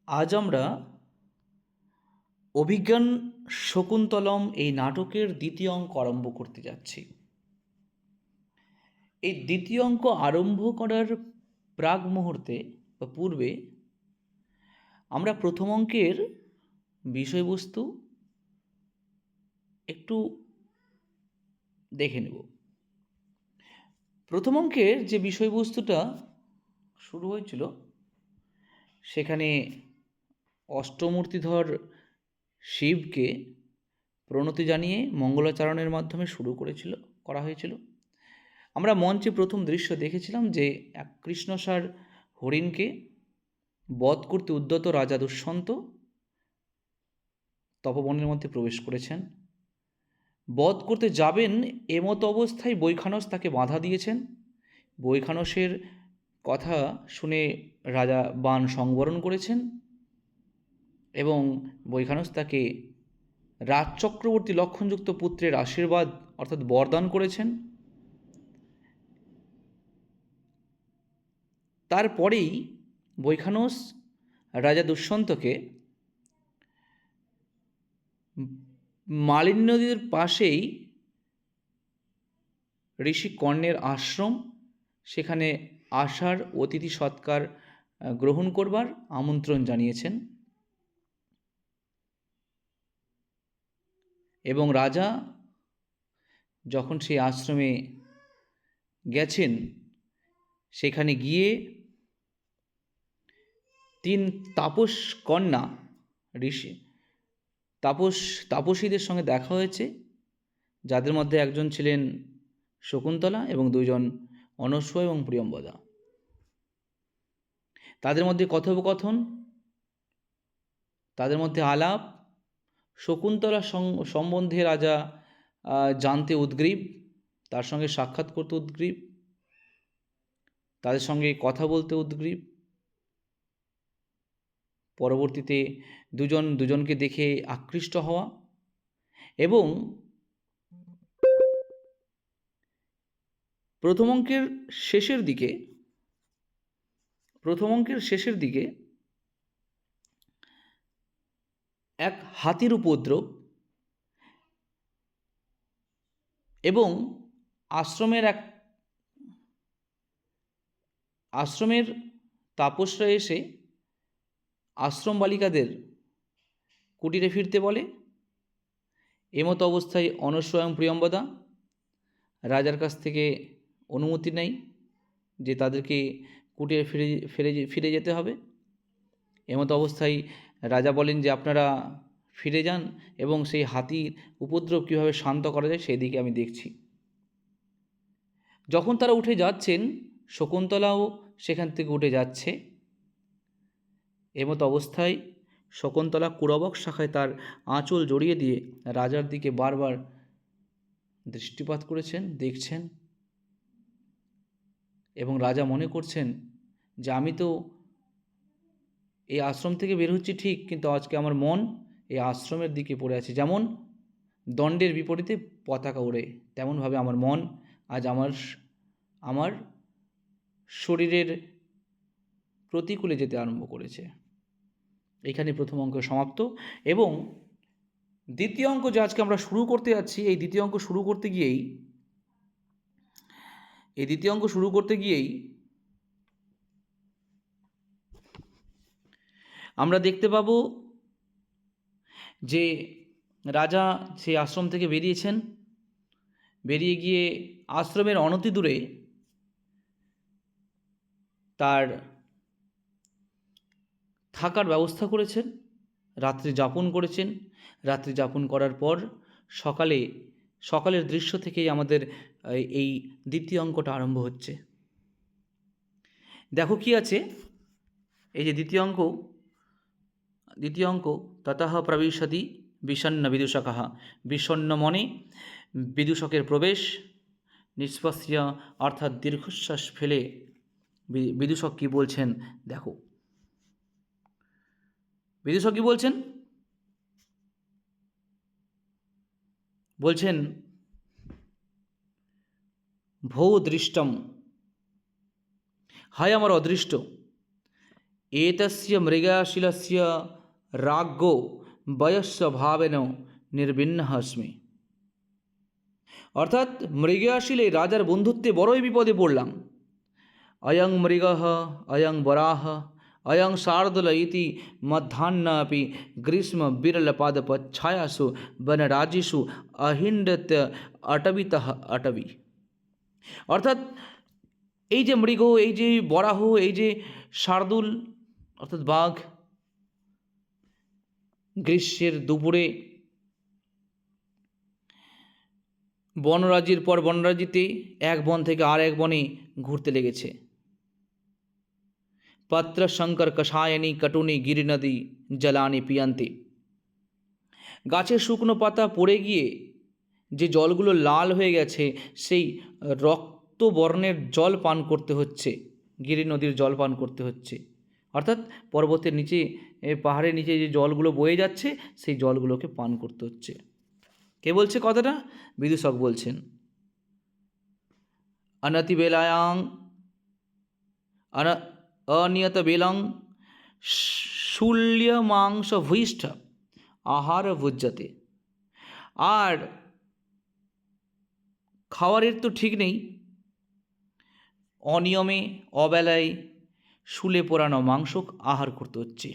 আজ আমরা অভিজ্ঞান শকুন্তলম এই নাটকের দ্বিতীয় অঙ্ক আরম্ভ করতে যাচ্ছি। এই দ্বিতীয় অঙ্ক আরম্ভ করার প্রাক মুহূর্তে বা পূর্বে আমরা প্রথম অঙ্কের বিষয়বস্তু একটু দেখে নেব। প্রথম অঙ্কের যে বিষয়বস্তুটা শুরু হয়েছিল সেখানে অষ্টমূর্তিধর শিবকে প্রণতি জানিয়ে মঙ্গলাচরণের মাধ্যমে শুরু করা হয়েছিল। আমরা মঞ্চে প্রথম দৃশ্য দেখেছিলাম যে এক কৃষ্ণসার হরিণকে বধ করতে উদ্যত রাজা দুষ্যন্ত তপবনের মধ্যে প্রবেশ করেছেন। বধ করতে যাবেন এমতো অবস্থায় বৈখানস তাকে বাধা দিয়েছেন। বৈখানসের কথা শুনে রাজা বাণ সংবরণ করেছেন এবং বৈখানস তাকে রাজচক্রবর্তী লক্ষণযুক্ত পুত্রের আশীর্বাদ অর্থাৎ বরদান করেছেন। তারপরেই বৈখানস রাজা দুষ্যন্তকে মালিনী নদীর পাশেই ঋষি কর্ণের আশ্রম, সেখানে আসার অতিথি সৎকার গ্রহণ করবার আমন্ত্রণ জানিয়েছেন এবং রাজা যখন সেই আশ্রমে গেছেন সেখানে গিয়ে তিন তাপস কন্যা ঋষি তাপসীদের সঙ্গে দেখা হয়েছে, যাদের মধ্যে একজন ছিলেন শকুন্তলা এবং দুইজন অনসূয়া এবং প্রিয়ম্বদা। তাদের মধ্যে কথোপকথন, তাদের মধ্যে আলাপ। শকুন্তলা সম্বন্ধে রাজা জানতে উদগ্রীব, তার সঙ্গে সাক্ষাৎ করতে উদগ্রীব, তাদের সঙ্গে কথা বলতে উদগ্রীব। পরবর্তীতে দুজনকে দেখে আকৃষ্ট হওয়া এবং প্রথম অঙ্কের শেষের দিকে এক হাতির উপদ্রব এবং আশ্রমের তাপসরা এসে আশ্রম বালিকাদের কুটিরে ফিরতে বলে। এমতো অবস্থায় অনসূয়া এবং প্রিয়ম্বদা রাজার কাছ থেকে অনুমতি নেয় যে তাদেরকে কুটিরে ফিরে যেতে হবে। এমতো অবস্থায় রাজা বলেন যে আপনারা ফিরে যান এবং সেই হাতির উপদ্রব কীভাবে শান্ত করা যায় সেই দিকে আমি দেখছি। যখন তারা উঠে যাচ্ছেন, শকুন্তলাও সেখান থেকে উঠে যাচ্ছে। এমতো অবস্থায় শকুন্তলা কুরবক শাখায় তার আঁচল জড়িয়ে দিয়ে রাজার দিকে বারবার দৃষ্টিপাত করেছেন, দেখছেন এবং রাজা মনে করছেন যে আমি তো এই আশ্রম থেকে বের হচ্ছি ঠিক, কিন্তু আজকে আমার মন এই আশ্রমের দিকে পড়ে আছে। যেমন দণ্ডের বিপরীতে পতাকা ওড়ে, তেমনভাবে আমার মন আজ আমার শরীরের প্রতিকূলে যেতে আরম্ভ করেছে। এখানে প্রথম অঙ্ক সমাপ্ত এবং দ্বিতীয় অঙ্ক যে আজকে আমরা শুরু করতে যাচ্ছি, এই দ্বিতীয় অঙ্ক শুরু করতে গিয়েই আমরা দেখতে পাব যে রাজা সেই আশ্রম থেকে বেরিয়ে গিয়ে আশ্রমের অনতি দূরে তার থাকার ব্যবস্থা করেছেন, রাত্রি যাপন করার পর সকালের দৃশ্য থেকেই আমাদের এই দ্বিতীয় অঙ্কটা আরম্ভ হচ্ছে। দেখো কি আছে, এই যে দ্বিতীয় অঙ্ক ততঃ প্রবিশতি বিষণ্ণ বিদূষকः, বিষণ্ণ মনে বিদূষকের প্রবেশ, নিষ্পস্য অর্থাৎ দীর্ঘশ্বাস ফেলে বিদূষক কি বলছেন দেখো। বিদূষক কি বলছেন ভৌ দৃষ্টম, হায় আমার অদৃষ্ট, एतस्य मृगशिलस्य राज्ञो वयस्वभावेन निर्भिन्नः अस्मि। অর্থাৎ মৃগশিল এই রাজার বন্ধুত্বে বড়ই বিপদে পড়লাম। অয়ং মৃগः অয়ং বরাহ অয়ং শার্দূল ইতি মধ্যাহ্ন अपि গ্রীষ্ম বিরলপাদপচ্ছায়াসু বনরাজিষু অহিণ্ডত অটবিতঃ অটবি। অর্থাৎ এই যে মৃগ, এই যে বরাহ, এই যে শার্দূল অর্থাৎ বাঘ, গ্রীষ্মের দুপুরে বনরাজির পর বনরাজিতে এক বন থেকে আর এক বনে ঘুরতে লেগেছে। পত্র শঙ্কর কষায়নী কটুনি গিরি নদী জলানি পিয়ান্তি। গাছের শুকনো পাতা পড়ে গিয়ে যে জলগুলো লাল হয়ে গেছে সেই রক্তবর্ণের জল পান করতে হচ্ছে, গিরি নদীর জল পান করতে হচ্ছে। অর্থাৎ পর্বতের নিচে, পাহাড়ের নিচে যে জলগুলো বয়ে যাচ্ছে সেই জলগুলোকে পান করতে হচ্ছে। কে বলছে কথাটা? বিদূষক বলছেন। অনতি বেলায়াং অনিয়ত বেলং শূল্য মাংস ভূষ্ঠ আহার ভুজ্যতে। আর খাওয়ারের তো ঠিক নেই, অনিয়মে অবেলায় শুলে পোড়ানো মাংস আহার করতে হচ্ছে।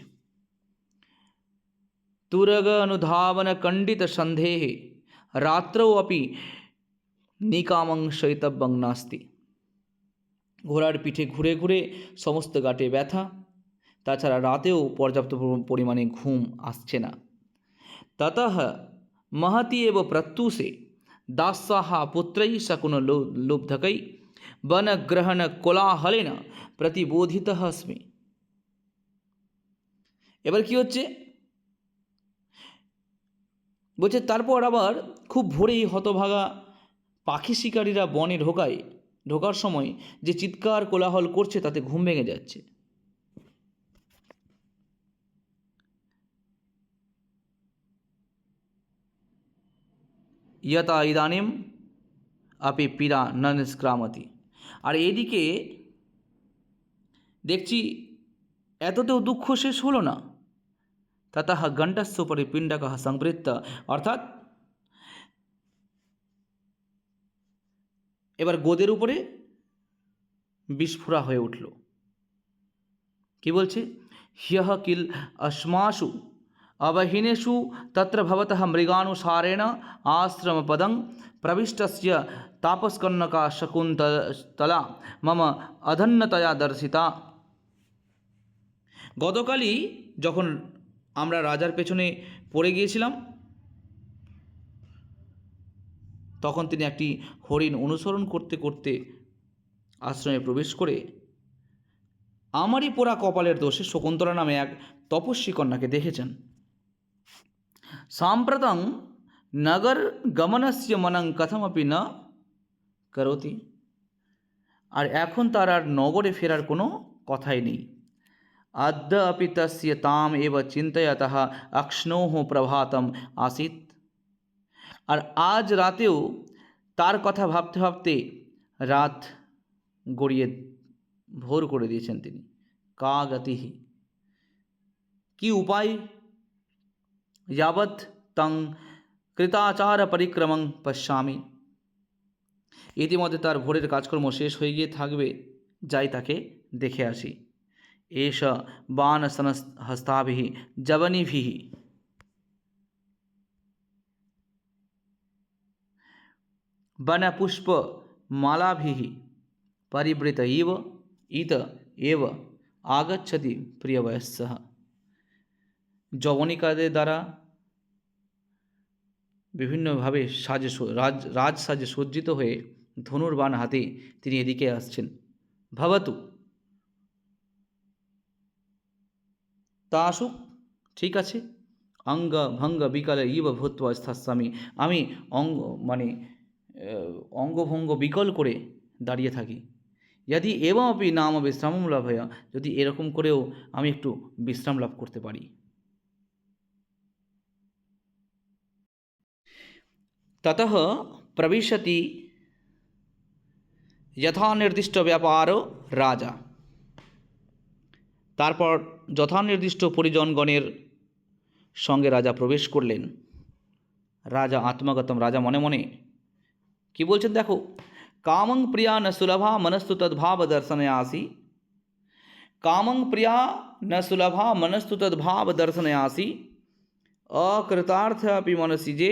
তুরগ অনুধাবন খণ্ডিত সন্দেহে রাত্রৌ अपि নিকামং শৈতব্যং নাস্তি। ঘোড়ার পিঠে ঘুরে ঘুরে সমস্ত গাঁটে ব্যথা, তাছাড়া রাতেও পর্যাপ্ত পরিমাণে ঘুম আসছে না। ততঃ महति एव प्रत्युषे दास्याः पुत्रैः शकुन लुब्धकै वनग्रहण कोलाहलेन प्रतिबोधितः अस्मि। এবার কি হচ্ছে? বলছে তারপর আবার খুব ভোরেই হতভাগা পাখি শিকারীরা বনে ঢোকার সময় যে চিৎকার কোলাহল করছে তাতে ঘুম ভেঙে যাচ্ছে। ইয়তা ইদানিম আপি পীড়া ন নিষ্ক্রামতি। আর এদিকে দেখছি এততেও দুঃখ শেষ হলো না। ততঃ গণ্ডস্য উপরি পিণ্ডকঃ সংবৃত্ত। অর্থাৎ এবার গোদের উপরে বিস্ফোরা হয়ে উঠল। কি বলছে? হ্যঃ কিল অশ্মাসু অবহিনেষু তত্র ভবতঃ মৃগানুসারেণ আশ্রমপদং প্রবিষ্টস্য তাপসকন্যকা শকুন্তলা মম অধন্যতয়া দর্শিতা। গতকালই যখন আমরা রাজার পেছনে পড়ে গিয়েছিলাম তখন তিনি একটি হরিণ অনুসরণ করতে করতে আশ্রমে প্রবেশ করে আমারই পোড়া কপালের দোষে শকুন্তলা নামে এক তপস্বী কন্যাকে দেখেছেন। সাম্প্রতং নগর গমনস্য মনং কথমপি ন করোতি। আর এখন তার আর নগরে ফেরার কোনো কথাই নেই। अद्य अपि तस्य ताम एव चिन्तयतः अक्ष्णोः प्रभातम आसीत। আর আজ রাতেও তার কথা ভাবতে ভাবতে রাত গড়িয়ে ভোর করে দিয়েছেন তিনি। কা গতিহি, কি উপায়? যাবৎ তং কৃতাচার পরিক্রমং পশ্যামি। ইতিমধ্যে তার ভোরের কাজকর্ম শেষ হয়ে গিয়ে থাকবে, যাই তাকে দেখে আসি। एष बाणसनहस्ताभिः जवनिभिः वनपुष्पमालाभिः परिवृत इव इत एव आगच्छति प्रियवयस्सः। যবনিকাদের দ্বারা বিভিন্নভাবে রাজসাজে সজ্জিত হয়ে ধনুর্বাণ হাতে তিনি এদিকে আসছেন। ভবতু, তা আসুক, ঠিক আছে। অঙ্গ ভঙ্গ বিকল ইব ভূত্বা স্থাস্বামী। আমি অঙ্গভঙ্গ বিকল করে দাঁড়িয়ে থাকি। যদি এবং আপনি নাম বিশ্রামম লাভয়া, যদি এরকম করেও আমি একটু বিশ্রাম লাভ করতে পারি। ততঃ প্রবিশতি যথা নির্দিষ্ট ব্যাপার রাজা। তারপর যথানির্দিষ্ট পরিজনগণের সঙ্গে রাজা প্রবেশ করলেন। রাজা আত্মগতম, রাজা মনে মনে কি বলছেন দেখো, কামং প্রিয়া ন সুলভা মনস্তু তদ্ভাব দর্শনে আসি, কামং প্রিয়া ন সুলভা মনস্তু তদ্ভাব দর্শনে আসি, অকৃতার্থ अपि मनसि যে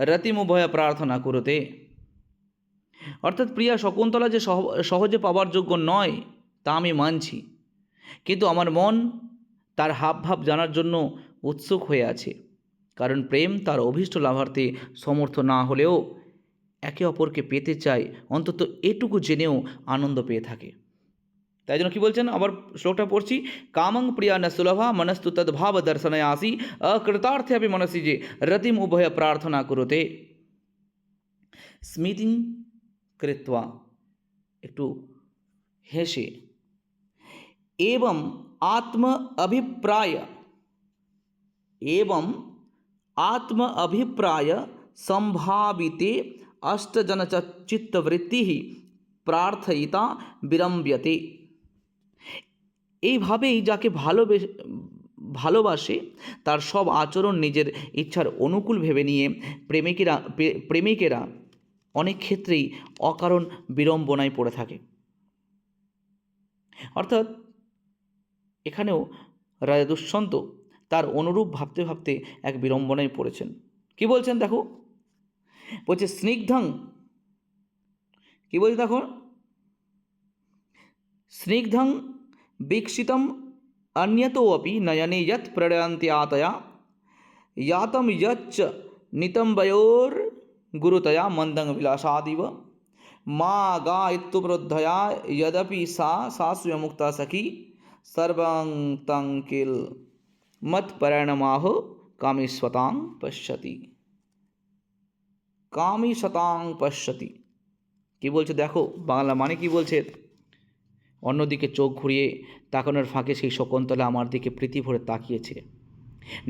রতিমুভয় প্রার্থনা করতে। অর্থাৎ প্রিয়া শকুন্তলা যে সহজে পাওয়ার যোগ্য নয় তা আমি মানছি, কিন্তু আমার মন তার হাবভাব জানার জন্য উৎসুক হয়ে আছে। কারণ প্রেম তার অভীষ্ট লাভার্থে সমর্থ না হলেও একে অপরকে পেতে চায়, অন্তত এটুকু জেনেও আনন্দ পেয়ে থাকে। তাই জন্য কী বলছেন, আবার শ্লোকটা পড়ছি, কামং প্রিয়া ন সুলভা মনস্তু তদ্ভাব দর্শনে আসি, অকৃতার্থে अपि मनसि যে রতিম উভয় প্রার্থনা করতে। স্মিতিং কৃত্বা, একটু হেসে, एवं आत्म अभिप्राय, एवं आत्म अभिप्राय संभाविते अष्टजन चित्तवृत्ति प्रार्थयिता বিলম্ব্যতে। এইভাবেই যাকে ভালোবাসে তার সব আচরণ নিজের ইচ্ছার অনুকূল ভেবে নিয়ে প্রেমিকেরা অনেক ক্ষেত্রেই অকারণ বিড়ম্বনায় পড়ে থাকে। অর্থাৎ এখানেও রাজা দুষ্যন্ত তার অনুরূপ ভাবতে ভাবতে এক বিড়ম্বনায় পড়েছেন। কি বলছেন দেখো, বলছে স্নিগ্ধং, কি বলছে দেখো, স্নিগ্ধং বিকশিতম অন্যতোপি নয়নে যৎ প্রণয়ন্তি আতয়া, यातम यच्च नितंबयोर गुरुतया मंदंग विलासादिव, माँ गा इत्युपरुद्धया यदपि सा स्वयमुक्ता सखी सर्वं तं किल मत परिणमाहो कामीस्वतां पश्यति, कामीशतां पश्यति। কি বলছে দেখো, বাংলা মানে কি বলছে, অন্যদিকে চোখ ঘুরিয়ে তাকানোর ফাঁকে সেই শকুন্তলা আমার দিকে প্রীতি ভরে তাকিয়েছে।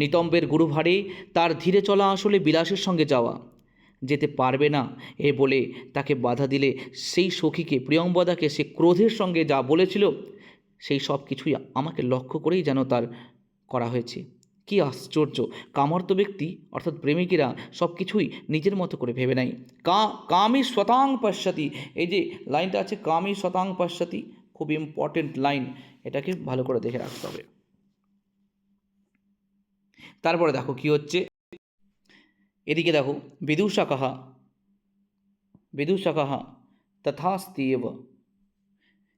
নিতম্বের গুরুভারে তার ধীরে চলা আসলে বিলাসের সঙ্গে যাওয়া, যেতে পারবে না এ বলে তাকে বাধা দিলে সেই সখীকে, প্রিয়ংবদাকে সে ক্রোধের সঙ্গে যা বলেছিল সেই সব কিছুই আমাকে লক্ষ্য করেই যেন তার করা হয়েছে। কি আশ্চর্য, কামার্ত ব্যক্তি অর্থাৎ প্রেমিকেরা সব কিছুই নিজের মতো করে ভেবে নেয়। কামী শতাং পশ্যতি, এই যে লাইনটা আছে কামী শতাং পশ্যতি, খুব ইম্পর্টেন্ট লাইন, এটাকে ভালো করে দেখে রাখতে হবে। তারপরে দেখো কি হচ্ছে, এদিকে দেখো বিদূষকः তথাস্তিব,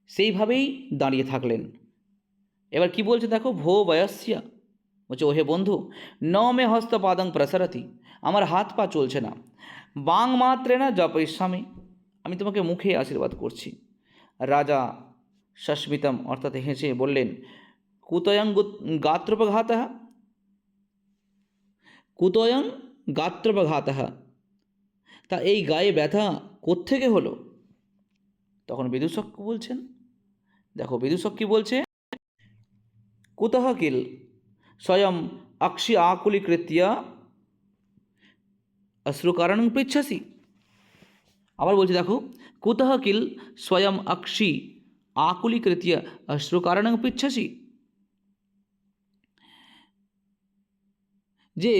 সেইভাবেই দাঁড়িয়ে থাকলেন। এবার কি বলছে দেখো, ভো বয়স্য, বলছে ওহে বন্ধু, ন মে হস্তপাদং প্রসরতি, আমার হাত পা চলছে না, বাং মাত্রে না জপয়িষ্যামি, আমি তোমাকে মুখে আশীর্বাদ করছি। রাজা সস্মিতম অর্থাৎ হেসে বললেন, কুতয়ং গাত্রোপঘাতঃ, কুতয়ং গাত্রোপঘাতঃ, তা এই গায়ে ব্যথা কোত্থেকে হলো? তখন বিদূষক বলছেন, দেখো বিদূষক কি বলছে, কুতঃ কিল স্বয়ং অক্ষি আকুলীকৃত্য অশ্রুকারণং পৃচ্ছসি। আবার বলছে দেখো, কুতঃ কিল স্বয়ং অক্ষি আকুলীকৃত্য অশ্রুকারণং পৃচ্ছসি, যে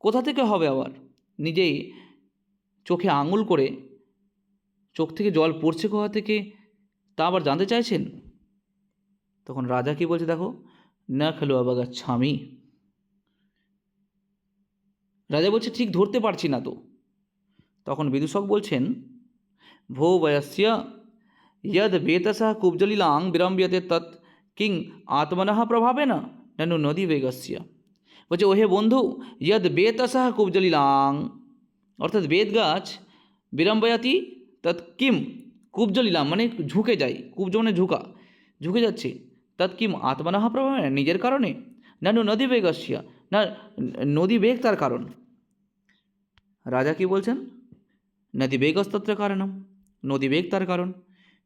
কোথা থেকে হবে আবার, নিজেই চোখে আঙুল করে চোখ থেকে জল পড়ছে কোথা থেকে তা আবার জানতে চাইছেন। তখন রাজা কি বলছে দেখো, না খেলো অবগচ্ছামি, রাজা বলছে ঠিক ধরতে পারছি না তো। তখন বিদূষক বলছেন, ভো বয়স্য यद वेतसः कुब्जलिलां विरम्यते तत् किং আত্মনঃ প্রভাবেন ননু নদী বেগস্য। বলছে ওহে বন্ধু, यद वेतसः কুব্জলিলাং, অর্থাৎ বেদ গাছ, বিরম্বয়াতি তৎ কিম, কুব্জলিলাম মানে ঝুঁকে যায়, কুব্জ মানে ঝুঁকা, ঝুঁকে যাচ্ছে, তৎ কিম আত্মনঃ প্রভাবেন নিজের কারণে, ননু নদী বেগস্য, না নদী বেগ তার কারণ। রাজা কি বলছেন, নদী বেগস্তত্র কারণম, নদী বেগ তার কারণ।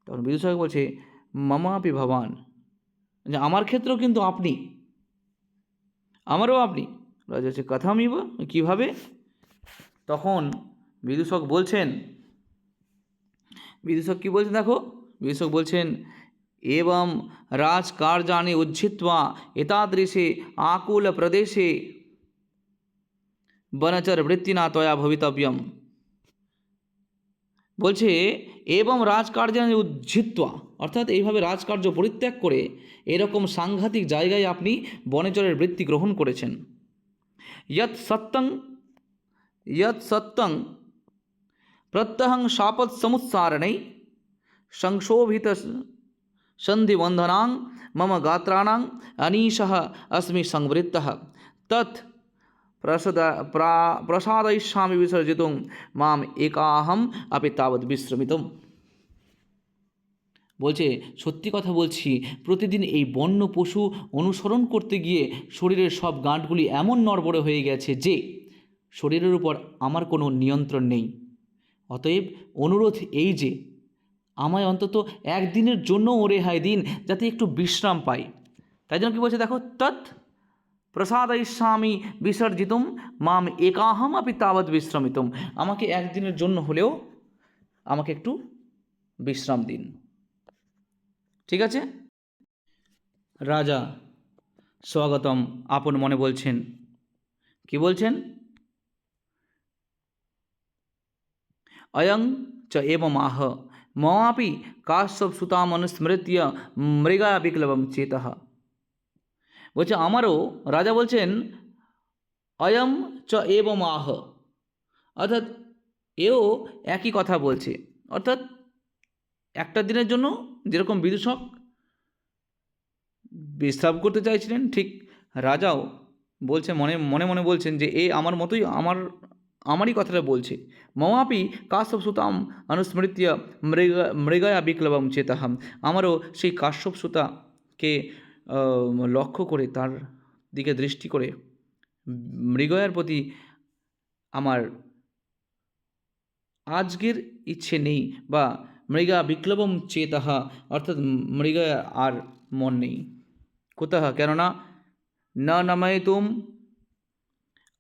তখন বিদূষক বলছে, মামাপি ভবান, যে আমার ক্ষেত্রেও কিন্তু আপনি, আমারও আপনি। রাজা হচ্ছে কথামিব, কীভাবে? তখন বিদূষক বলছেন, বিদূষক কী বলছেন দেখো, বিদূষক বলছেন, एवं राजकार्याणि उज्झित्वा एतादृशे आकुलप्रदेशे वनचरवृत्तिना त्वया भवितव्यम। বলছে এবং রাজকার্যাণি উজ্ঝিত্বা, অর্থাৎ এইভাবে রাজকার্য পরিত্যাগ করে এরকম সাংঘাতিক জায়গায় আপনি বনেচরের বৃত্তি গ্রহণ করেছেন। यत् सत्यं प्रत्यहं शापत् समुत्सारणै संक्षोभित सन्धिबन्धनां मम गात्राणां अनीशः अस्मि संवृत्तः तत् प्रसादयिष्यामि विसर्जितुं माम एकाहम अपि तावत् विश्रमितम्। বলছে সত্যি কথা বলছি, প্রতিদিন এই বন্য পশু অনুসরণ করতে গিয়ে শরীরের সব গাঁটগুলি এমন নড়বড়ে হয়ে গেছে যে শরীরের উপর আমার কোনো নিয়ন্ত্রণ নেই। অতএব অনুরোধ এই যে আমায় অন্তত একদিনের জন্য রেহাই দিন, যাতে একটু বিশ্রাম পাই। তাই জন্য কী বলছে দেখো, তৎ প্রসাদয়িষ্যামি বিসর্জিতুম মাম একাহম আপি তাবৎ বিশ্রমিতুম, আমাকে একদিনের জন্য হলেও আমাকে একটু বিশ্রাম দিন। ঠিক আছে। রাজা স্বাগতম আপন মনে বলছেন, কি বলছেন, অয়ং চ এবম আহ মমাপি কাশ্যপ সুতাম অনুস্মৃত্য মৃগা বিক্লবম চেতঃ। বলছে আমারও, রাজা বলছেন অয়ম চ এবম আহ, অর্থাৎ এও একই কথা বলছে। অর্থাৎ একটা দিনের জন্য যেরকম বিদূষক বিশ্রাম করতে চাইছিলেন, ঠিক রাজাও বলছে মনে মনে মনে বলছেন যে এ আমার মতোই আমারই কথাটা বলছে। মমাপি কাশ্যপ সুতাম অনুস্মৃত্য মৃগয়া বিক্লবম চেতাহম, আমারও সেই কাশ্যপ সুতাকে লক্ষ্য করে, তার দিকে দৃষ্টি করে মৃগয়ার প্রতি আমার আজকের ইচ্ছে নেই, বা মৃগা বিক্লবম চেতঃ, অর্থাৎ মৃগয়া আর মন নেই। কুতঃ, কেননা ন নময়িতুম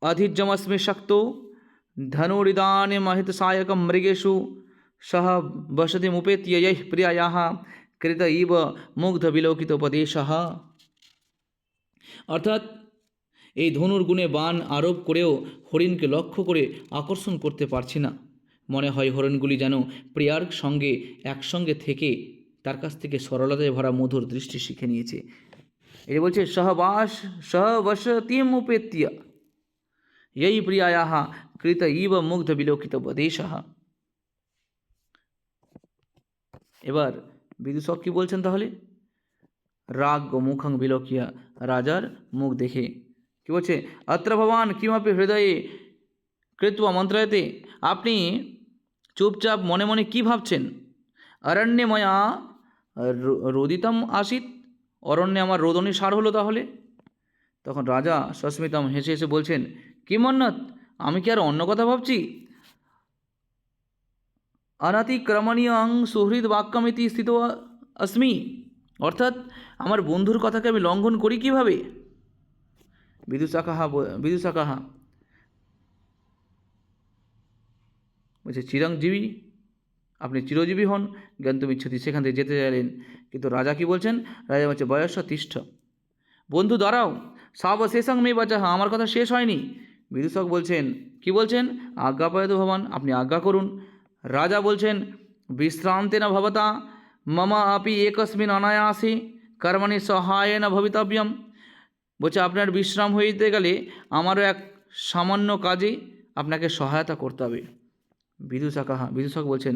অধিজমস্মি শক্তো ধনুরিদানীমহিত সায়কম মৃগেষু সহ বসতিমুপেত্য यैः প্রিয়ায়াः কৃত ইব মুগ্ধ বিলোকিতোপদেশः। অর্থাৎ এই ধনুর গুণে বাণ আরোপ করেও হরিণকে লক্ষ্য করে আকর্ষণ করতে পারছি না। মনে হয় হরিণগুলি যেন প্রিয়ার সঙ্গে একসঙ্গে থেকে তার কাছ থেকে সরলতায় ভরা মধুর দৃষ্টি শিখে নিয়েছে। এই বলছে সহবসতিমুপেত্য यैः প্রিয়ায়াः কৃত ইব মুগ্ধ বিলোকিতোপদেশः। এবার বিদূষক কি বলছেন তাহলে, রাগ মুখং বিলোকিয়া, রাজার মুখ দেখে কি বলছে, অত্র ভবান কিমপি হৃদয়ে কৃত্বা মন্ত্রয়তে, আপনি চুপচাপ মনে মনে কি ভাবছেন। অরণ্যে ময়া রোদিতম আসিত, অরণ্যে আমার রোদনী সার হলো তাহলে। তখন রাজা সস্মিতম হেসে হেসে বলছেন, কিমন্যৎ, আমি কি আর অন্য কথা ভাবছি। অনতিক্রমণীয়ং সুহৃদ বাক্যমিতি স্থিত अस्मि, অর্থাৎ আমার বন্ধুর কথাকে আমি লঙ্ঘন করি কিভাবে। বিদূষকাহা বলছে চিরঞ্জীবী, আপনি চিরজীবী হন, জ্ঞানতুম ইচ্ছতি, সেখান থেকে যেতে চাইলেন। কিন্তু রাজা কি বলছেন, রাজা বলছে বয়স তিষ্ঠ, বন্ধু দাঁড়াও, সাবশেষং মে বাচাহ, আমার কথা শেষ হয়নি। বিদূষক বলছেন, কি বলছেন, আজ্ঞাপয়তু ভবান, আপনি আজ্ঞা করুন। রাজা বলছেন বিশ্রান্তেন ভবতা মম আপি একস্মিন অনায়াসে কর্মণি সহায়েন ভবিতব্যম। বলছে আপনার বিশ্রাম হইতে গেলে আমারও এক সামান্য কাজে আপনাকে সহায়তা করতে হবে। বিদূষক বলছেন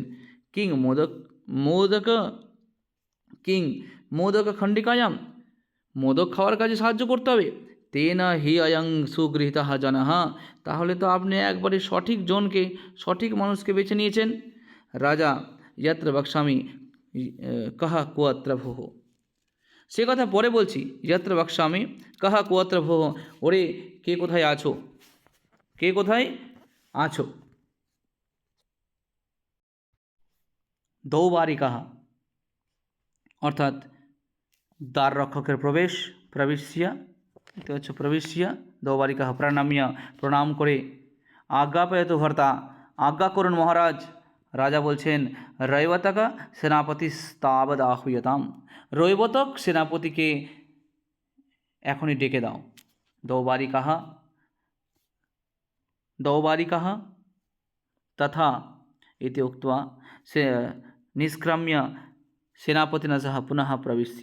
কিং মোদক খণ্ডিকায়াম, মোদক খাওয়ার কাজে সাহায্য করতে হবে। তেনা হি অয়ং সুগৃহীতঃ জনঃ, তাহলে তো আপনি একবারে সঠিক জনকে, সঠিক মানুষকে বেছে নিয়েছেন। রাজা যত্র বক্ষ্যামি কহা কুয়ত্র ভোঃ, সে কথা পরে বলছি। যত্র বক্ষ্যামি কহা কুয়ত্র ভোঃ, ওরে কে কোথায় আছো, কে কোথায় আছো। দৌবারিকাহা, অর্থাৎ দ্বার রক্ষকের প্রবেশিয়া, এটা হচ্ছে প্রবেশিয়া। দৌবারিকাহা প্রণামিয়া, প্রণাম করে, আজ্ঞাপয়তু ভর্তা, আজ্ঞা করুন মহারাজ, রাজা বলছেন রৈবতকা সেনাপতি স্তাবদ আহুয়তাম, রৈবতক সেনাপতিকে এখনই ডেকে দাও। দৌবারি কাহা দৌবারি কাহা তথা ইতি উক্त्वा সে নিষ্ক্রম্য সেনাপতিনা সহ পুনঃ প্রবিশ্য,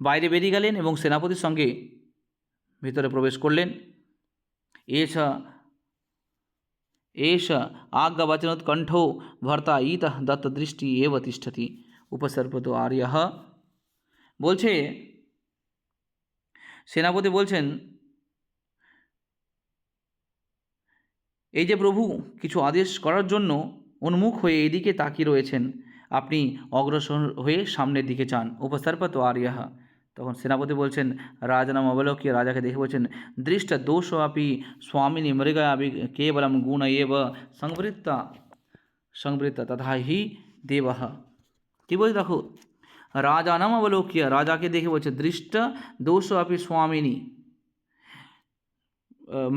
বাইরে বেরিয়ে গেলেন এবং সেনাপতির সঙ্গে ভিতরে প্রবেশ করলেন। এষ एष आज्ञावचनोत्कण्ठो भर्ता इतः दत्तदृष्टि एव तिष्ठति उपसर्पतो आर्यः। বলছে সেনাপতি বলছেন, এই যে প্রভু কিছু আদেশ করার জন্য উন্মুখ হয়ে এদিকে তাকিয়ে রয়েছেন, আপনি অগ্রসর হয়ে সামনের দিকে চান। উপসর্পতো আর্যः। তখন সেনাপতি বলছেন, রাজনাম অবলোক্য, রাজাকে দেখে বলছেন, দৃষ্ট দোষ আপি স্বামিনী মৃগা কেবলম গুণ এব সংবৃত্তা তথা হি দেবः। কি বলছে দেখো, রাজানাম অবলোক্য, রাজাকে দেখে বলছে, দৃষ্ট দোষ আপি স্বামিনী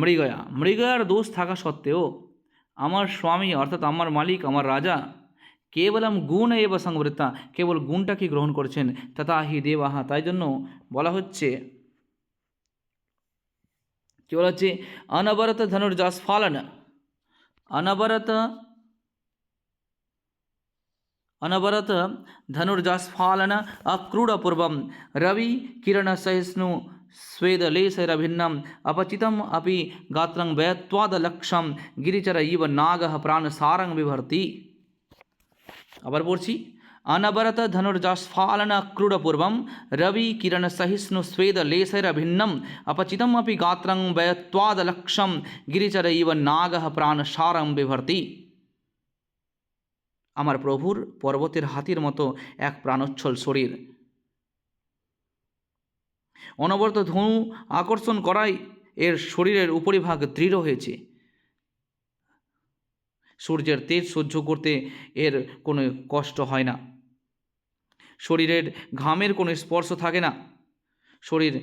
মৃগয়া, মৃগয়ার দোষ থাকা সত্ত্বেও আমার স্বামী অর্থাৎ আমার মালিক আমার রাজা কেবলম গুণ এব সংবৃত্তা, কেবল গুণটাকে গ্রহণ করেছেন। তথা হি দেবাহা, তাই জন্য বলা হচ্ছে, কি বলা হচ্ছে, অনবরত ধনুর্জাস্ফালন, অনবরত অনবরত ধনুর্জাস্ফালন अक्रूरपूर्वं रवि किरण सहिष्णु स्वेदलेशैरभिन्नम अपचितम अपि गात्रं व्यत्वादलक्षम गिरिचर इव नागः प्राणसारं बिभर्ति। আবার পড়ছি, অনবরত ধনুর্জাস্ফালন ক্রূরপূর্বম রবি কিরণ সহিষ্ণু স্বেদ লেশৈরভিন্নম অপচিতম অপি গাত্রং ব্যয়ত্বাদলক্ষম গিরিচর ইব নাগः প্রাণসারম বিভর্তি। আমার প্রভুর পর্বতের হাতির মতো এক প্রাণোচ্ছল শরীর, অনবরত ধনু আকর্ষণ করায় এর শরীরের উপরিভাগ দৃঢ় হয়েছে। সূর্যের তেজ সহ্য করতে এর কোনো কষ্ট হয় না, শরীরের ঘামের কোনো স্পর্শ থাকে না, শরীর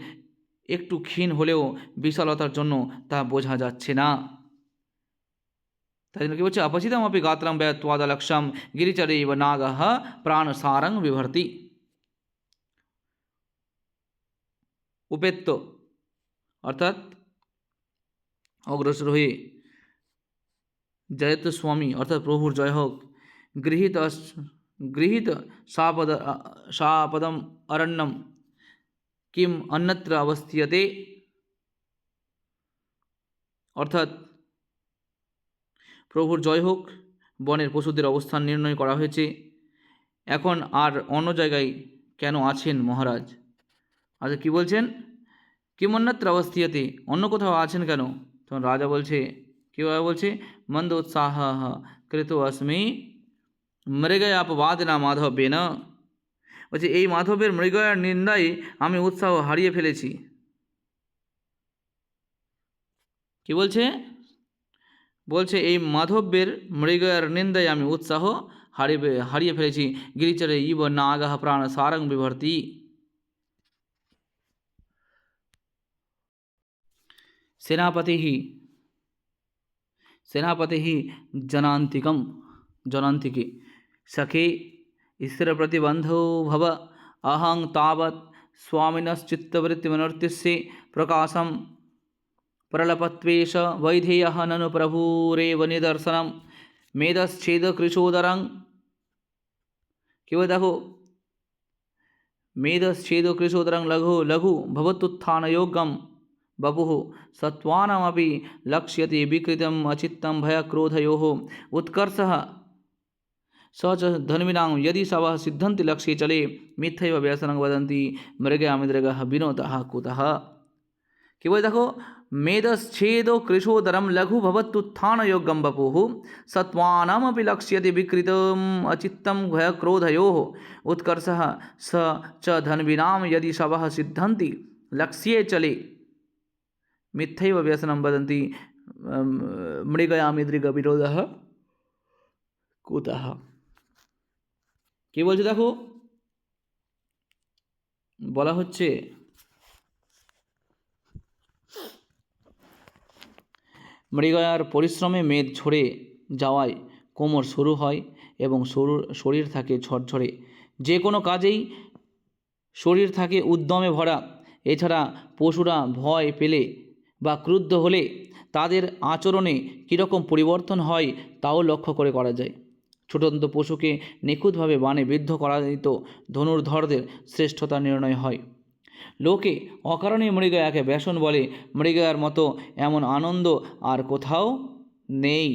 একটু ক্ষীণ হলেও বিশালতার জন্য তা বোঝা যাচ্ছে না। তাই জন্য কি বলছে, অপচিতম আপি গাত্রম ব্যয়ত্বাদলক্ষম গিরিচরে ইব নাগः প্রাণসারং বিভর্তি। উপেত্য অর্থাৎ অগ্রসর হয়ে, জয়ত স্বামী অর্থাৎ প্রভুর জয় হোক, গৃহীত সাপদম অরণ্যম কিম অন্যত্র অবস্থিয়তে, অর্থাৎ প্রভুর জয় হোক, বনের পশুদের অবস্থান নির্ণয় করা হয়েছে, এখন আর অন্য জায়গায় কেন আছেন মহারাজ? আচ্ছা কি বলছেন, কিম অন্যত্র অবস্থিয়তে, অন্য কোথাও আছেন কেন? তখন রাজা বলছে, কীভাবে বলছে, মন্দ উৎসাহ কৃত অস্মি মৃগয়াপবাদিনা মাধবেন, বলছে এই মাধবের মৃগয়ার নিন্দায় আমি উৎসাহ হারিয়ে ফেলেছি। কি বলছে, বলছে এই মাধবের মৃগয়ার নিন্দায় আমি উৎসাহ হারিয়ে ফেলেছি। গিরিচরে ইব নাগः প্রাণসারং বিভর্তি। सेनापति ही जनान्तिके सखे स्थिरप्रतिबन्धो भव अहं तावत् स्वामिनश्चित्तवृत्तिमनर्त्यस्य प्रकाशं प्रलपत्वेष वैधेयः ननु प्रभुरेव निदर्शनं मेदश्छेदकृशोदरं। केवल देखो, मेदश्छेदकृशोदरं लघु लघु भवत्युत्थानयोग्यं बपुः सत्त्वानामपि लक्ष्यते विकृतम् अचित्तं भयक्रोधयोः उत्कर्षः स च धन्विनां यदि सवः सिद्धन्ति लक्ष्ये चले मिथ्यैव व्यसनं वदन्ति मृगयामिदृगः विनोदः कुतः। केवल देखो, मेदश्छेदो कृशोदरं लघु भवत्युत्थानयोग्यं बपुः सत्त्वानामपि लक्ष्यते विकृतम् अचित्तं भयक्रोधयोः उत्कर्षः स च धन्विनां यदि सवः सिद्धन्ति लक्ष्ये चले मिथ्यैव व्यसनं वदन्ति মৃগয়ামিদৃগ বিরোধः কুতः। কি বলছে দেখো, বলা হচ্ছে মৃগয়ার পরিশ্রমে মেদ ঝরে যাওয়ায় কোমর সরু হয় এবং শরীর থাকে ঝরঝরে। যে কোনো কাজেই শরীর থাকে উদ্যমে ভরা। এছাড়া পশুরা ভয় পেলে বা ক্রুদ্ধ হলে তাদের আচরণে কীরকম পরিবর্তন হয় তাও লক্ষ্য করে করা যায়। ছোটন্ত পশুকে নিখুঁতভাবে বাণে বিদ্ধ করাই তো ধনুর্ধরদের শ্রেষ্ঠতা নির্ণয় হয়। লোকে অকারণে মৃগয়াকে ব্যসন বলে, মৃগয়ার মতো এমন আনন্দ আর কোথাও নেই।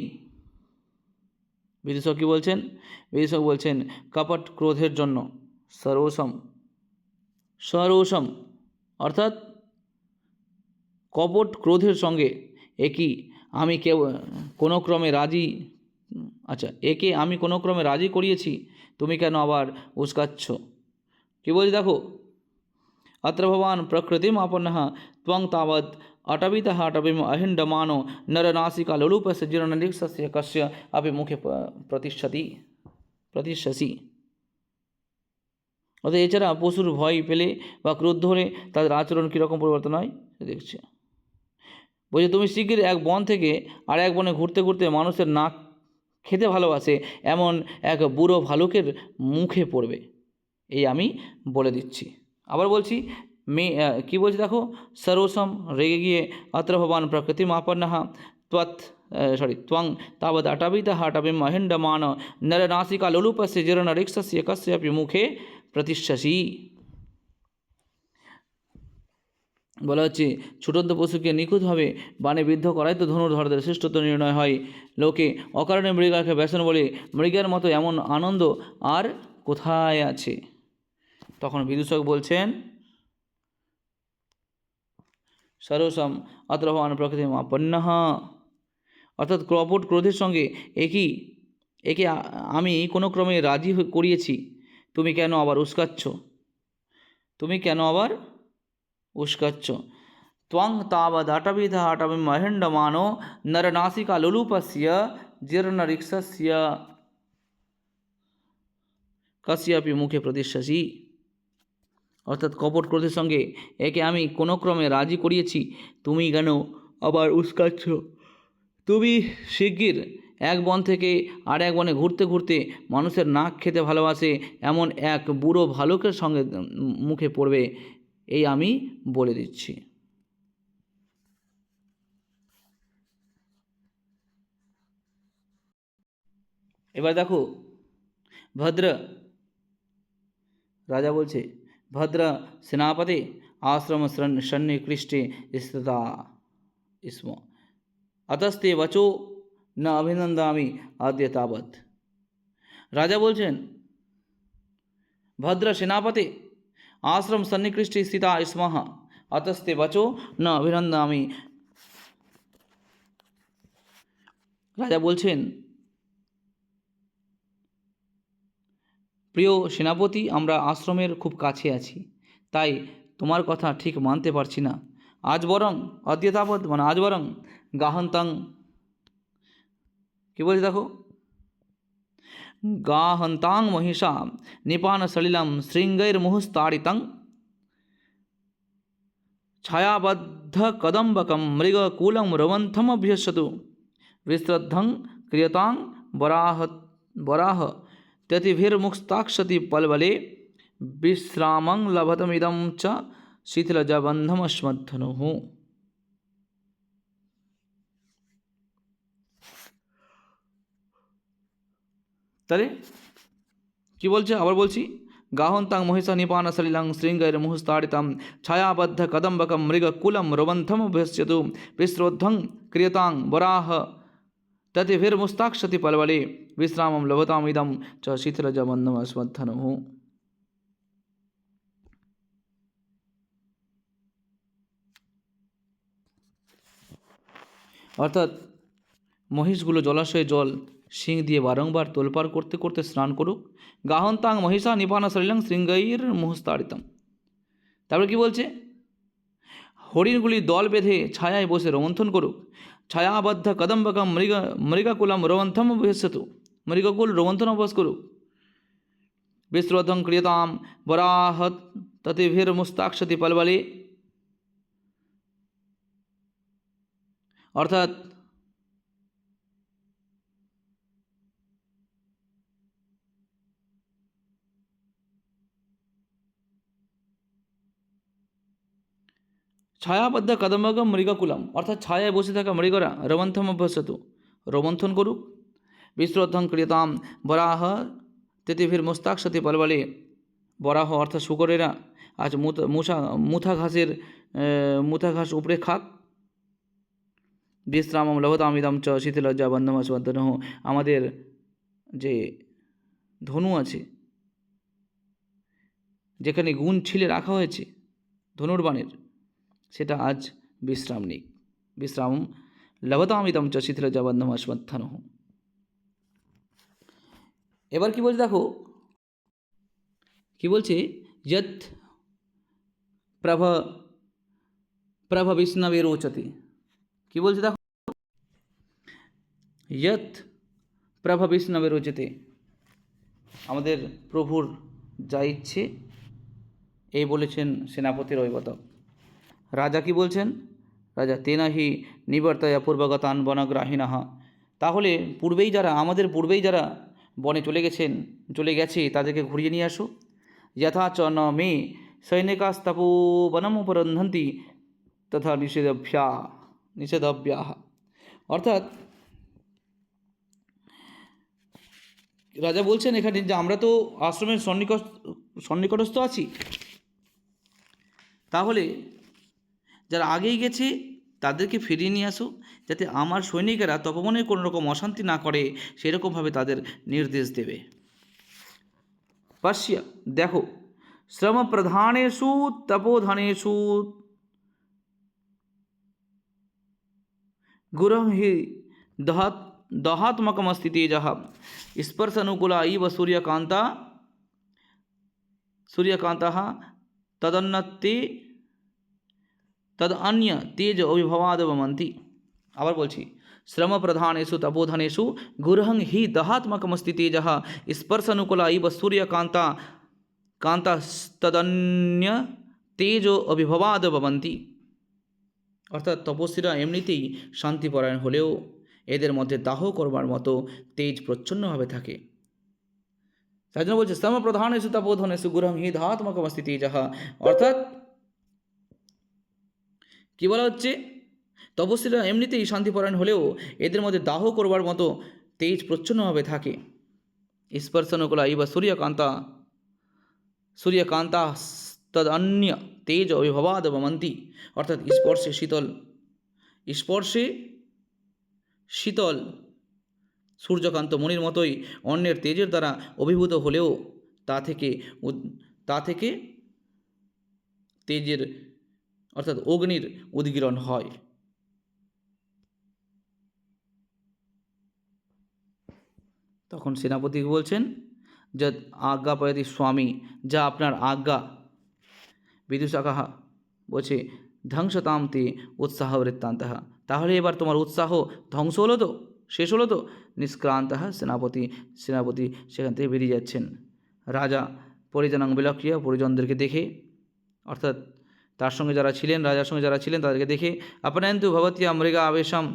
বিদূষক কী বলছেন? বিদূষক বলছেন কপট ক্রোধের জন্য সরোষম, সরোষম অর্থাৎ কপট ক্রোধের সঙ্গে একই আমি কোনো ক্রমে রাজি, একে আমি কোনো ক্রমে রাজি করিয়েছি, তুমি কেন আবার উস্কাচ্ছ? কী বলছি দেখো, अत्र भवान् प्रकृतिम् आपन्नः त्वं तावत् अटवितः अटविम् अहिण्डमानो नरनासिका लोलुपस्य जीर्णनिरीक्षस्य कस्य अपि मुखे प्रतिष्ठसि। অর্থাৎ এছাড়া পশুর ভয় পেলে বা ক্রোধ হলে তাদের আচরণ কীরকম পরিবর্তন হয় দেখছে। বলছে তুমি শিগগির এক বন থেকে আর এক বনে ঘুরতে ঘুরতে মানুষের নাক খেতে ভালোবাসে এমন এক বুড়ো ভালুকের মুখে পড়বে, এই আমি বলে দিচ্ছি। আবার বলছি কী বলছি দেখো, সরোষম রেগে গিয়ে অত্র ভবান প্রকৃতি মাপন্নঃ त्वं तावद् अटवितः अटविम् अहिण्डमान नरनासिका लोलुपस्य जीर्णरिक्षस्य कस्यापि मुखे प्रतिष्ठसि। বলা হচ্ছে ছুটন্ত পশুকে নিখুঁতভাবে বাণে বিদ্ধ করাই তো ধনুর্ধরদের শ্রেষ্ঠত্ব নির্ণয় হয়। লোকে অকারণে মৃগাকে ব্যসন বলে, মৃগের মতো এমন আনন্দ আর কোথায় আছে? তখন বিদূষক বলছেন সরোষম অত্র ভবান প্রকৃতি মাপন্নঃ, অর্থাৎ কপট ক্রোধের সঙ্গে একে আমি কোনো ক্রমে রাজি করিয়েছি, তুমি কেন আবার উস্কাচ্ছ? তুমি কেন আবার উস্কাচ্ছ? त्वं तावद् अटवितः अटविम् अहिण्डमानो नरनासिका लोलुपस्य जीर्णरिक्षस्य कस्यापि मुखे प्रतिष्ठसि। অর্থাৎ কপট ক্রোধের সঙ্গে একে আমি কোনো ক্রমে রাজি করিয়েছি, তুমি কেন আবার উস্কাচ্ছ? তুমি শিগগির এক বন থেকে আর এক বনে ঘুরতে ঘুরতে মানুষের নাক খেতে ভালোবাসে এমন এক বুড়ো ভালুকের সঙ্গে মুখে পড়বে, এই আমি বলে দিচ্ছি। এবার দেখো, ভদ্র রাজা বলছে, ভদ্র সেনাপতি आश्रम सन्निकृष्टे स्थिता स्म अतस्ते वचो न अभिनंदामि अद्य तावत्। রাজা বলছেন, ভদ্র সেনাপতি आश्रम सन्निकृष्टे स्थिता स्म अतस्ते वचो न अभिनंदामि। রাজা বলছেন, প্রিয় সেনাপতি, আমরা আশ্রমের খুব কাছে আছি, তাই তোমার কথা ঠিক মানতে পারছি না। আজ বরং অদ্যতাবৎ মানে আজ বরং গাহন্তাং, কী বলছি দেখো, গাহন্তাং মহিষা নিপান সলিলম শৃঙ্গৈর মুহুস্তাড়িতং ছায়াবদ্ধ কদম্বকম মৃগকুলম রবন্থমভ্যস্যতু বিশ্রদ্ধং ক্রিয়তাং বরাহ त्यतिभिर्मुक्ताक्षति पलबले विश्रामं लभतमिदं च शिथिलजबन्धमश्मद्धनुः। তাহলে কি বলছে, আবার বলছি, গাহন্তাং মহিষা নিপান সলিলং শৃঙ্গৈর মুহুস্তাড়িতম ছায়াবদ্ধ কদম্বকম মৃগকুলম রবন্থম ভস্যতু বিশ্রদ্ধং ক্রিয়তাং বরাহ ततिभिर्मुक्ताक्षति पलबले विश्रामं लभतामिदं च शिथिलजबन्धमश्मद्धनुः। অর্থাৎ মহিষগুলো জলাশয়ে জল শিং দিয়ে বারংবার তোলপাড় করতে করতে স্নান করুক। গাহন্তাং মহিষা নিপানা শরীরং শৃঙ্গৈর মুহুস্তাড়িতম। তারপরে কি বলছে, হরিণগুলি দল বেঁধে ছায়ায় বসে রোমন্থন করুক। ছায়াবদ্ধ কদম্বকম মৃগকুলম রোমন্থম ভস্যতু, মৃগকুল রোমন্থন অভ্যাস করুক। বিশ্রদ্ধং ক্রিয়তাম বরাহ ততিভির্মুক্তাক্ষতি পলবলে, অর্থাৎ ছায়াবদ্ধ কদম্বকম মৃগকুলম, অর্থাৎ ছায়ায় বসে থাকা মৃগরা রমন্থম অভ্যস্যত, রোমন্থন করুক। বিশ্রদ্ধং ক্রিয়তাম বরাহ তিথিভির মুস্তাক্ষতি পলবলে, বরাহ অর্থাৎ শুকরেরা আজ মুথা ঘাস উপড়ে খাক। বিশ্রামম লভতামিদম চ শীতলজ্জা বন্ধমস্বন্তনহ, আমাদের যে ধনু আছে, যেখানে গুণ ছিলে রাখা হয়েছে ধনুর্বাণের, সেটা আজ বিশ্রাম নিক। বিশ্রাম লভতামিদম চ শীতলজ্জা বন্ধমস্বন্তনহ। এবার কি বলছে দেখো, কি বলছে, যৎ প্রভ বিষ্ণবে রোচতে, কি বলছে দেখো, যৎ প্রভ বিষ্ণবে রোচতে, আমাদের প্রভুর যা ইচ্ছে এই বলেছেন সেনাপতি রৈবতক। রাজা কি বলছেন, রাজা তেনাহি নিবর্তয়া পূর্বগতান বনগ্রাহীণাহ, তাহলে আমাদের পূর্বেই যারা বনে চলে গেছে তাদেরকে ঘুরিয়ে নিয়ে আসো। যথা চ ন মে সৈনিকাস্তপোবনম উপরন্ধন্তি তথা নিষেধব্যাহ, অর্থাৎ রাজা বলছেন এখানে যে আমরা তো আশ্রমের সন্নিকটস্থ আছি, তাহলে যারা আগেই গেছে তাদেরকে ফিরিয়ে নিয়ে আসো, যাতে আমার সৈনিকেরা তপবনের কোনো রকম অশান্তি না করে সেরকমভাবে তাদের নির্দেশ দেবে। পশ্য, দেখো, শ্রম প্রধানেষু তপোধনেষু গুরুং হি দহাত্মকমস্তি তেজঃ স্পর্শ অনুকূলা ইব সূর্যকান্তः তদন্য তেজ অভিভবাদবমন্তি। আবার বলছি, শ্রম প্রধানেষু তপোধনেষু গুরুং হি দহাত্মকমস্তি তেজঃ স্পর্শ অনুকূলা ইব সূর্যকান্তস্তদন্য তেজ অভিভবাদবমন্তি, অর্থাৎ তপস্বীরা এমনিতেই শান্তিপরায়ণ হলেও এদের মধ্যে দাহ করবার মতো তেজ প্রচ্ছন্নভাবে থাকে। তাই জন্য বলছে শ্রম প্রধানেষু তপোধনেষু গুরুং হি দহাত্মকমস্তি তেজঃ, অর্থাৎ কি বলা হচ্ছে, তপস্বীরা এমনিতেই শান্তিপরায়ণ হলেও এদের মধ্যে দাহ করবার মতো তেজ প্রচ্ছন্নভাবে থাকে। স্পর্শনকুলা ইব সূর্যকান্তা তদন্য তেজ অভিভবাদবমন্তি, অর্থাৎ স্পর্শে শীতল সূর্যকান্ত মণির মতোই অন্যের তেজের দ্বারা অভিভূত হলেও তা থেকে তেজের অর্থাৎ অগ্নির উদ্গীরণ হয়। তখন সেনাপতি বলছেন, যৎ আজ্ঞাপয়তি স্বামী, যা আপনার আজ্ঞা। বিদুষাকাহা বলছে ধ্বংসতাম তে উৎসাহ বৃত্তান্তঃ, তাহলে এবার তোমার উৎসাহ ধ্বংস হলো তো, শেষ হলো তো। নিষ্ক্রান্তঃ সেনাপতি সেখান থেকে বেরিয়ে যাচ্ছেন। রাজা পরিজনাং বিলক্ষ্য, পরিজনদেরকে দেখে, অর্থাৎ রাজার সঙ্গে যারা ছিলেন তাদেরকে দেখে, আপনায়ন্তু ভবত্যা মৃগা আবেশম,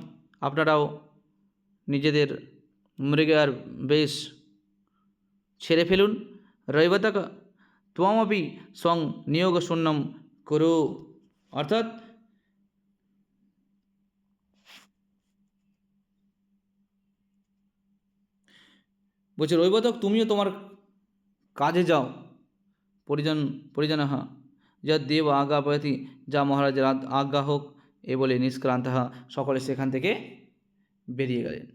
আপনারাও নিজেদের মৃগার বেশ ছেড়ে ফেলুন। রৈবতক ত্বমপি স্বং নিয়োগ শূন্যম কুরু, অর্থাৎ বলছে রৈবতক তুমিও তোমার কাজে যাও। পরিজন যদ দেব আজ্ঞাপয়তি, যা মহারাজের আজ্ঞা হোক, এ বলে নিষ্ক্রান্ত সকলে সেখান থেকে বেরিয়ে গেলেন।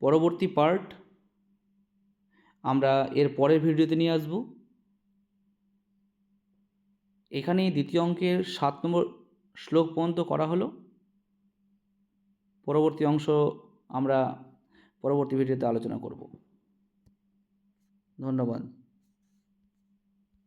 পরবর্তী পার্ট আমরা এর পরের ভিডিওতে নিয়ে আসব। এখানে দ্বিতীয় অঙ্কের 7 নম্বর শ্লোক পর্যন্ত করা হলো। পরবর্তী অংশ আমরা পরবর্তী ভিডিওতে আলোচনা করব। ধন্যবাদ।